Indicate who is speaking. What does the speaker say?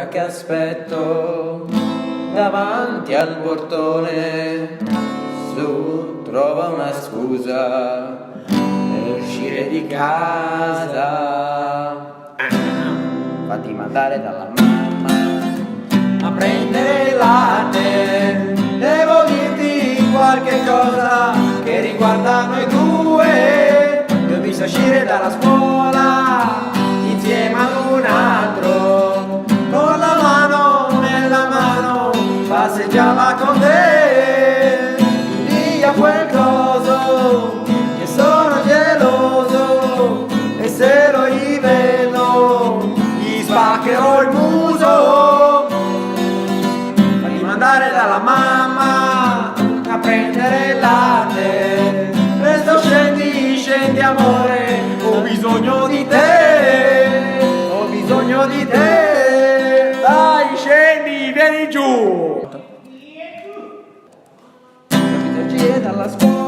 Speaker 1: ora che aspetto davanti al portone, su, trova una scusa per uscire di casa. Fatti mandare dalla mamma a prendere il latte. Devo dirti qualche cosa che riguarda noi due. Ti ho visto uscire dalla scuola insieme ad un altro, con la mano nella mano passeggiava con te. Via quel coso che sono geloso, e se lo rivelo gli spaccherò il muso. Fagli mandare dalla mamma a prendere il latte. Presto scendi, scendi amore, ho bisogno di te, ho bisogno di te. Dai, scendi, vieni giù. Capito, dalla scuola